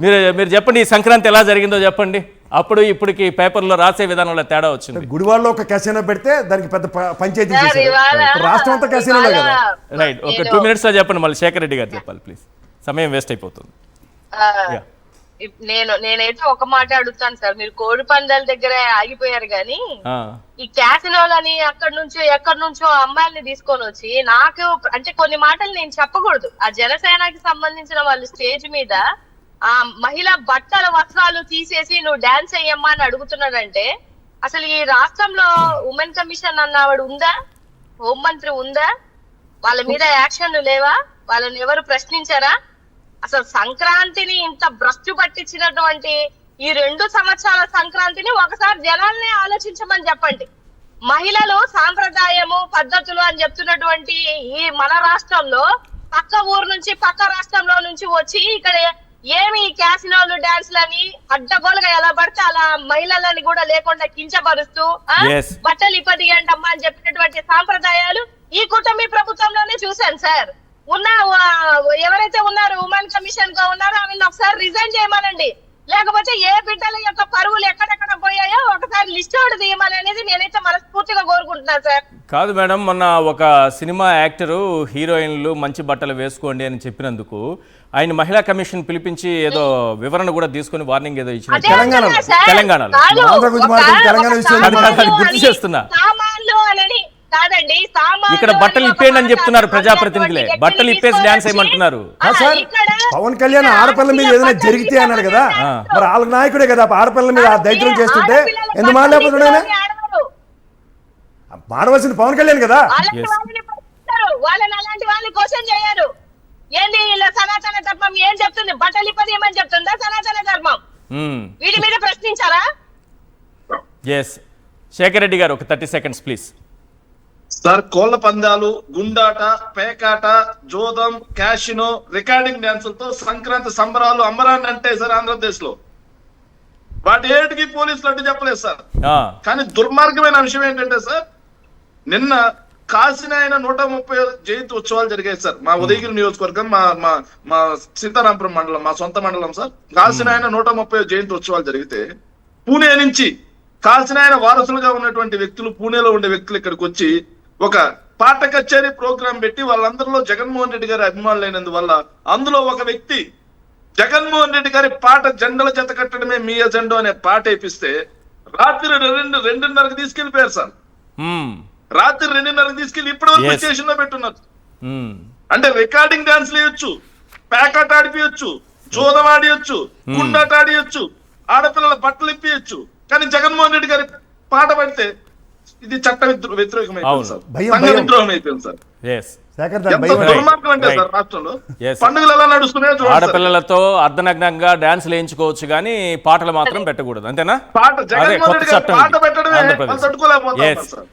మీరు మీరు చెప్పండి, ఈ సంక్రాంతి ఎలా జరిగిందో చెప్పండి. అప్పుడు ఇప్పటికి పేపర్లో రాసే విధానంలో తేడా వచ్చింది. గుడివాడలో ఒక క్యాసినో పెడితే దానికి పెద్ద పంచాయతీ చేశారు. రాష్ట్రం అంతా క్యాసినోలే కదా. రైట్, ఒక 2 minutes లో చెప్పండి, మళ్ళీ శేఖర్ రెడ్డి గారు చెప్పాలి ప్లీజ్, సమయం వేస్ట్ అయిపోతుంది. నేనైతే ఒక మాట అడుగుతాను సార్, మీరు కోడి పందాల దగ్గర ఆగిపోయారు కానీ ఈ క్యాసినోలని అక్కడి నుంచో అమ్మాయిల్ని తీసుకొని వచ్చి నాకు అంటే కొన్ని మాటలు నేను చెప్పకూడదు. ఆ జనసేనకి సంబంధించిన వాళ్ళు స్టేజ్ మీద ఆ మహిళా బట్టల వస్త్రాలు తీసేసి నువ్వు డాన్స్ అయ్యమ్మా అని అడుగుతున్నాడంటే అసలు ఈ రాష్ట్రంలో ఉమెన్ కమిషన్ అన్నవాడు ఉందా? హోంమంత్రి ఉందా? వాళ్ళ మీద యాక్షన్లు లేవా? వాళ్ళని ఎవరు ప్రశ్నించారా? అసలు సంక్రాంతిని ఇంత భ్రష్టు పట్టించినటువంటి ఈ 2 సంవత్సరాల సంక్రాంతిని ఒకసారి జనాల్ని ఆలోచించమని చెప్పండి. మహిళలు సాంప్రదాయము పద్ధతులు అని చెప్తున్నటువంటి ఈ మన రాష్ట్రంలో పక్క ఊరు నుంచి పక్క రాష్ట్రంలో నుంచి వచ్చి ఇక్కడ ఏమి క్యాసినోలు డాన్స్లని అడ్డగోలుగా ఎలా పడితే అలా మహిళలని కూడా లేకుండా కించపరుస్తూ బట్టలు ఇప్పటికంటమ్మా అని చెప్పినటువంటి సాంప్రదాయాలు ఈ కూటమి ప్రభుత్వంలోనే చూశాను సార్. ఎవరైతే ఉన్నారు ఉమెన్ కమిషన్ గా ఉన్నారో ఆమెను ఒకసారి రిజైన్ చేయమనండి, లేకపోతే ఏ బిడ్డల యొక్క పరువులు ఎక్కడెక్కడ పోయాయో ఒకసారి లిస్ట్ అవుట్ తీయమని అనేది నేనైతే మనస్ఫూర్తిగా కోరుకుంటున్నాను సార్. కాదు మేడం, మొన్న ఒక సినిమా యాక్టరు హీరోయిన్లు మంచి బట్టలు వేసుకోండి అని చెప్పినందుకు ఆయన మహిళా కమిషన్ పిలిపించి ఏదో వివరణ కూడా తీసుకుని వార్నింగ్ ఏదో ఇచ్చిన తెలంగాణలో గుర్తు చేస్తున్నా. ఇక్కడ బట్టలు ఇప్పేయండి అని చెప్తున్నారు ప్రజాప్రతినిధులే, బట్టలు ఇప్పేసి డాన్స్ చేయమంటున్నారు. పవన్ కళ్యాణ్ ఆడపిల్లల మీద ఏదైనా జరిగితే అన్నాడు కదా, మరి వాళ్ళ నాయకుడే కదా ఆడపిల్లల మీద దైత్యం చేస్తుంటే ఎందుకు మాట్లాడుతున్నాడు? మాడవలసింది పవన్ కళ్యాణ్ కదా. వాళ్ళని అలాంటి వాళ్ళని క్వశ్చన్ చేయరు. ఏంది ఇలా సనాతన ధర్మం ఏం చెప్తుంది? బట్టలు ఇప్పది ఏమని చెప్తుందా సనాతన ధర్మం? వీటి మీద ప్రశ్నించారా? శేఖర్ రెడ్డి గారు ఒక 30 seconds ప్లీజ్. సార్, కోళ్ల పందాలు, గుండాట, పేకాట, జోదం, క్యాషినో, రికార్డింగ్ డాన్సులతో సంక్రాంతి సంబరాలు అంబరాన్ని అంటే సార్ ఆంధ్రప్రదేశ్ లో వాటి ఏటికి పోలీసులు అడ్డు చెప్పలేదు సార్. కానీ దుర్మార్గమైన విషయం ఏంటంటే సార్, నిన్న కాశీనాయన 130 జయంతి ఉత్సవాలు జరిగాయి సార్. మా ఉదయగిరి నియోజకవర్గం, మా సీతారాంపురం మండలం, మా సొంత మండలం సార్. కాశీనాయన 130 జయంతి ఉత్సవాలు జరిగితే పూణే నుంచి కాశీనాయన వారసులుగా ఉన్నటువంటి వ్యక్తులు, పూణేలో ఉండే వ్యక్తులు ఇక్కడికి వచ్చి ఒక పాట కచేరీ ప్రోగ్రాం పెట్టి వాళ్ళందరిలో జగన్మోహన్ రెడ్డి గారి అభిమానులైనందువల్ల అందులో ఒక వ్యక్తి జగన్మోహన్ రెడ్డి గారి పాట జెండల జత కట్టడమే మీ ఎజెండో అనే పాట వేపిస్తే రాత్రి 2:30కి తీసుకెళ్లిపోయారు సార్. రాత్రి 2:30కి తీసుకెళ్లి ఇప్పటివరకు స్టేషన్ లో పెట్టున్నారు. అంటే రికార్డింగ్ డాన్స్ వేయొచ్చు, ప్యాకాట్ ఆడిపియొచ్చు, జోదం ఆడియొచ్చు, గుండాట ఆడియొచ్చు, ఆడపిల్లల బట్టలు ఇప్పియొచ్చు. కానీ జగన్మోహన్ రెడ్డి గారి పాట పడితే ఇది చట్ట వ్యతిరేకం అయిపోయింది సార్, సంఘ విద్రోహం అయిపోయింది సార్. ఎంత దుర్మార్గం అంటే సార్ రాష్ట్రంలో పండుగలు ఎలా నడుస్తున్నాయో ఆడపిల్లలతో అర్ధనగ్నంగా డాన్స్ వేయించుకోవచ్చు కానీ పాటలు మాత్రం పెట్టకూడదు, అంతేనా? పాట జగన్మోహన్ రెడ్డి గారి పాట పెట్టడమే తట్టుకోలేకపోతున్నారు సార్.